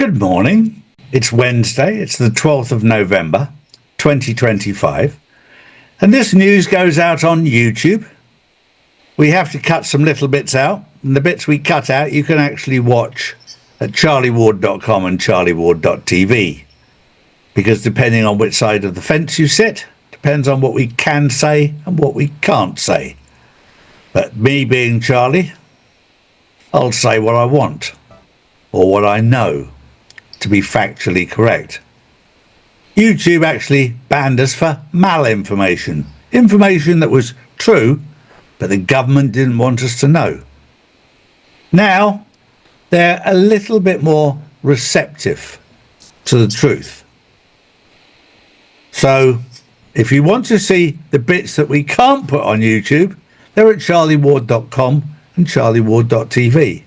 Good morning. It's Wednesday. It's the 12th of November, 2025. And this news goes out on YouTube. We have to cut some little bits out. And the bits we cut out, you can actually watch at charlieward.com and charlieward.tv. Because depending on which side of the fence you sit, depends on what we can say and what we can't say. But me being Charlie, I'll say what I want, or what I know to be factually correct. YouTube actually banned us for malinformation, information that was true, but the government didn't want us to know. Now, they're a little bit more receptive to the truth. So, if you want to see the bits that we can't put on YouTube, they're at charlieward.com and charlieward.tv.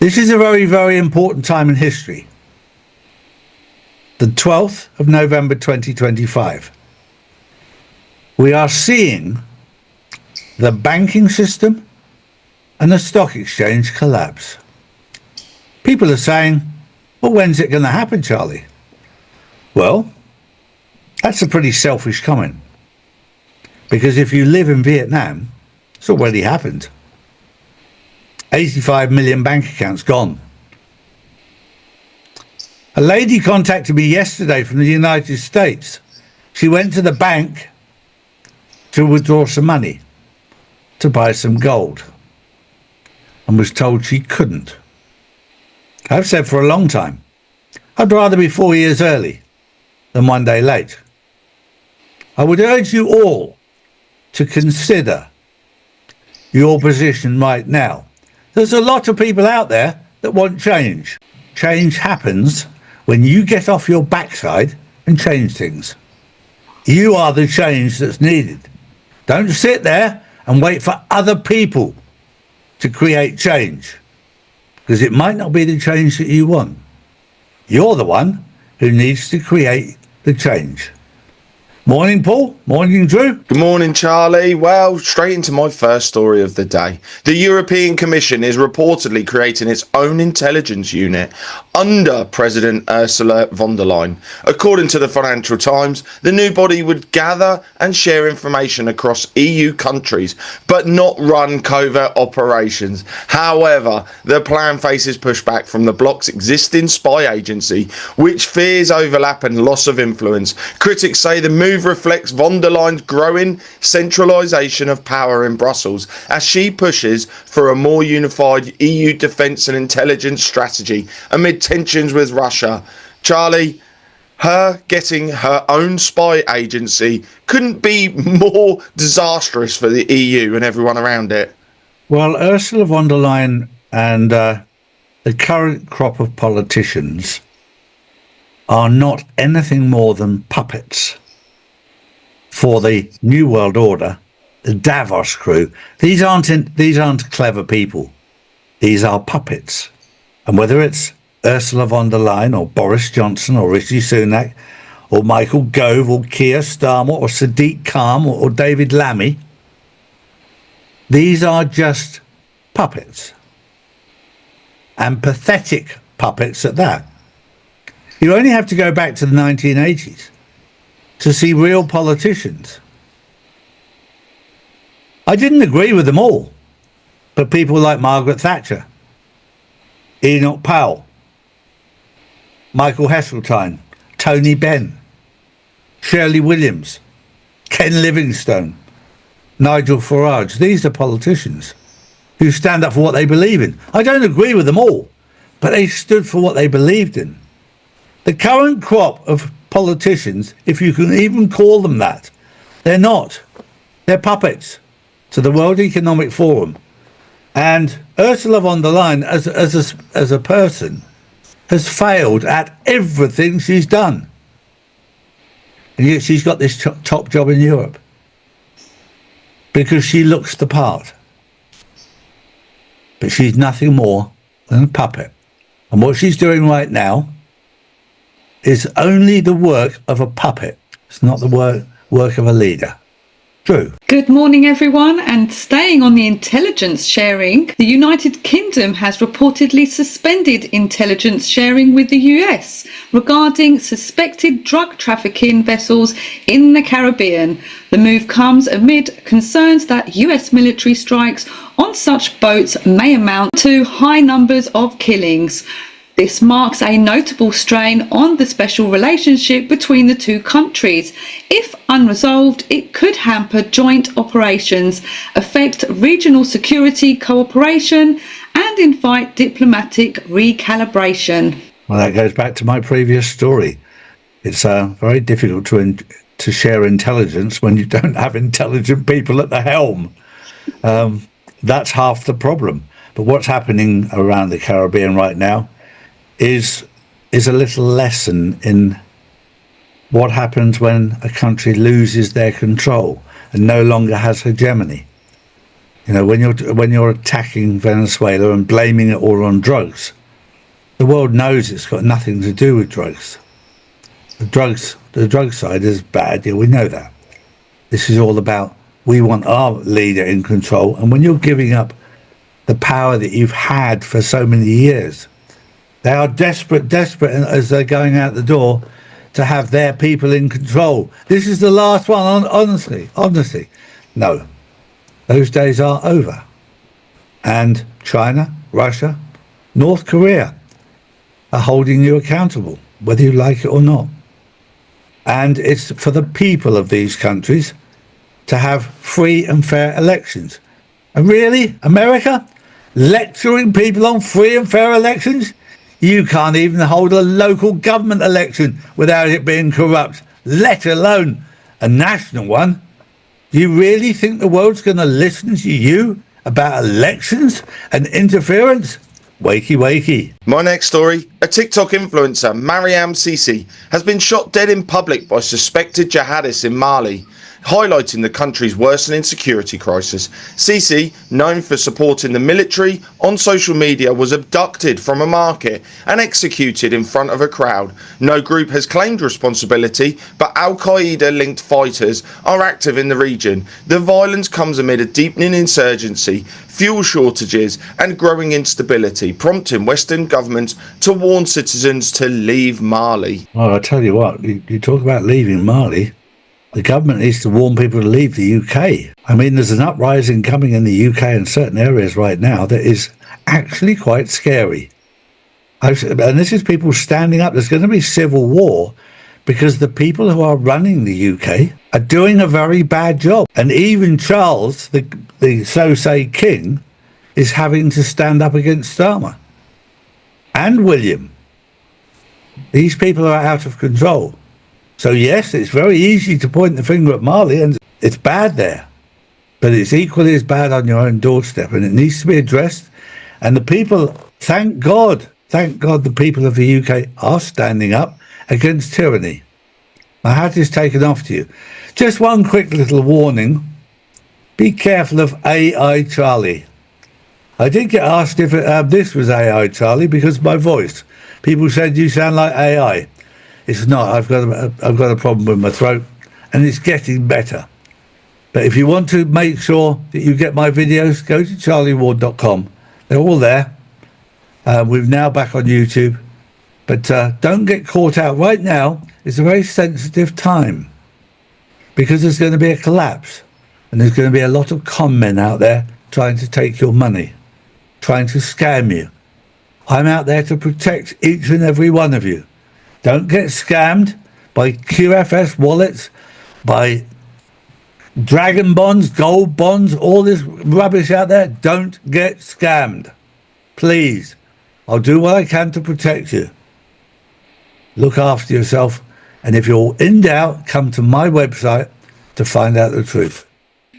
This is a very, very important time in history. The 12th of November 2025. We are seeing the banking system and the stock exchange collapse. People are saying, well, when's it going to happen, Charlie? Well, that's a pretty selfish comment. Because if you live in Vietnam, it's already happened. 85 million bank accounts gone. A lady contacted me yesterday from the United States. She went to the bank to withdraw some money to buy some gold and was told she couldn't. I've said for a long time, I'd rather be 4 years early than 1 day late. I would urge you all to consider your position right now. There's a lot of people out there that want change. Change happens when you get off your backside and change things. You are the change that's needed. Don't sit there and wait for other people to create change, because it might not be the change that you want. You're the one who needs to create the change. Morning, Paul. Morning, Drew. Good morning, Charlie. Well, straight into my first story of the day. The European Commission is reportedly creating its own intelligence unit under President Ursula von der Leyen. According to the Financial Times, the new body would gather and share information across EU countries, but not run covert operations. However, the plan faces pushback from the bloc's existing spy agency, which fears overlap and loss of influence. Critics say the move reflects von der Leyen's growing centralisation of power in Brussels as she pushes for a more unified EU defence and intelligence strategy amid tensions with Russia. Charlie, her getting her own spy agency couldn't be more disastrous for the EU and everyone around it. Well, Ursula von der Leyen and the current crop of politicians are not anything more than puppets for the New World Order, the Davos crew. These aren't clever people. These are puppets. And whether it's Ursula von der Leyen or Boris Johnson or Rishi Sunak or Michael Gove or Keir Starmer or Sadiq Khan or David Lammy, these are just puppets. And pathetic puppets at that. You only have to go back to the 1980s to see real politicians. I didn't agree with them all, but people like Margaret Thatcher, Enoch Powell, Michael Heseltine, Tony Benn, Shirley Williams, Ken Livingstone, Nigel Farage. These are politicians who stand up for what they believe in. I don't agree with them all, but they stood for what they believed in. The current crop of politicians, if you can even call them that, they're not. They're puppets to the World Economic Forum. And Ursula von der Leyen, as a person, has failed at everything she's done. And yet she's got this top job in Europe because she looks the part. But she's nothing more than a puppet. And what she's doing right now is only the work of a puppet. It's not the work of a leader. True. Good morning, everyone. And staying on the intelligence sharing, the United Kingdom has reportedly suspended intelligence sharing with the US regarding suspected drug trafficking vessels in the Caribbean. The move comes amid concerns that US military strikes on such boats may amount to high numbers of killings. This marks a notable strain on the special relationship between the two countries. If unresolved, it could hamper joint operations, affect regional security cooperation, and invite diplomatic recalibration. Well, that goes back to my previous story. It's very difficult to share intelligence when you don't have intelligent people at the helm. That's half the problem. But what's happening around the Caribbean right now is a little lesson in what happens when a country loses their control and no longer has hegemony. You know, when you're attacking Venezuela and blaming it all on drugs, the world knows it's got nothing to do with drugs. The drug side is bad, yeah, we know that. This is all about, we want our leader in control, and when you're giving up the power that you've had for so many years, they are desperate as they're going out the door to have their people in control. This is the last one, honestly. No, those days are over. And China, Russia, North Korea are holding you accountable, whether you like it or not. And it's for the people of these countries to have free and fair elections. And really, America, lecturing people on free and fair elections? You can't even hold a local government election without it being corrupt, let alone a national one. Do you really think the world's going to listen to you about elections and interference? Wakey, wakey. My next story, a TikTok influencer, Mariam Sisi, has been shot dead in public by suspected jihadists in Mali, highlighting the country's worsening security crisis. Sisi, known for supporting the military on social media, was abducted from a market and executed in front of a crowd. No group has claimed responsibility, but Al-Qaeda linked fighters are active in the region. The violence comes amid a deepening insurgency, fuel shortages and growing instability, prompting Western governments to warn citizens to leave Mali. Well, I tell you what, you talk about leaving Mali. The government needs to warn people to leave the UK. I mean, there's an uprising coming in the UK in certain areas right now that is actually quite scary. And this is people standing up. There's going to be civil war because the people who are running the UK are doing a very bad job. And even Charles, the so-say king, is having to stand up against Starmer. And William. These people are out of control. So yes, it's very easy to point the finger at Mali, and it's bad there. But it's equally as bad on your own doorstep, and it needs to be addressed. And the people, thank God the people of the UK are standing up against tyranny. My hat is taken off to you. Just one quick little warning. Be careful of AI Charlie. I did get asked if this was AI Charlie because of my voice. People said you sound like AI. It's not. I've got a problem with my throat, and it's getting better. But if you want to make sure that you get my videos, go to charlieward.com. They're all there. We're now back on YouTube. But don't get caught out. Right now, it's a very sensitive time because there's going to be a collapse, and there's going to be a lot of con men out there trying to take your money, trying to scam you. I'm out there to protect each and every one of you. Don't get scammed by QFS wallets, by dragon bonds, gold bonds, all this rubbish out there. Don't get scammed. Please. I'll do what I can to protect you. Look after yourself. And if you're in doubt, come to my website to find out the truth.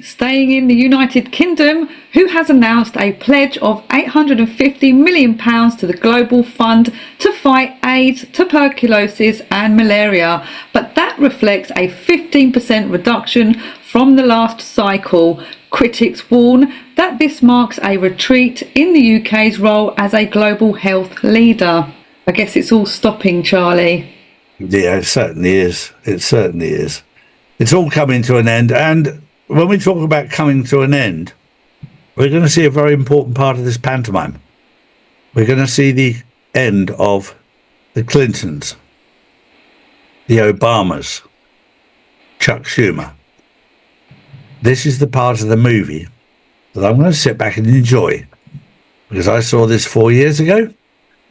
Staying in the United Kingdom, who has announced a pledge of £850 million to the Global Fund to fight AIDS, tuberculosis and malaria, but that reflects a 15% reduction from the last cycle. Critics warn that this marks a retreat in the UK's role as a global health leader. I guess it's all stopping, Charlie. Yeah, it certainly is. It certainly is. It's all coming to an end, and when we talk about coming to an end, we're going to see a very important part of this pantomime. We're going to see the end of the Clintons, the Obamas, Chuck Schumer. This is the part of the movie that I'm going to sit back and enjoy, because I saw this 4 years ago.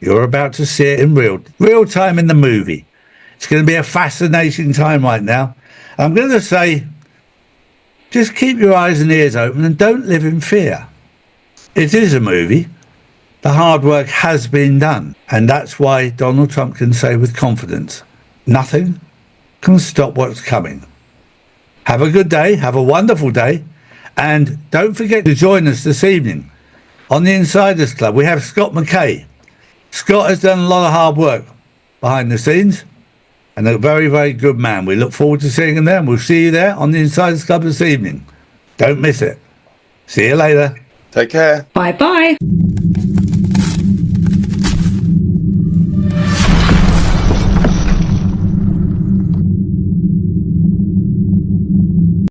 You're about to see it in real time in the movie. It's going to be a fascinating time right now. I'm going to say, just keep your eyes and ears open and don't live in fear. It is a movie. The hard work has been done. And that's why Donald Trump can say with confidence, nothing can stop what's coming. Have a good day. Have a wonderful day. And don't forget to join us this evening on the Insiders Club. We have Scott McKay. Scott has done a lot of hard work behind the scenes and a very, very good man. We look forward to seeing him there, and we'll see you there on the Insiders Club this evening. Don't miss it. See you later. Take care. Bye-bye.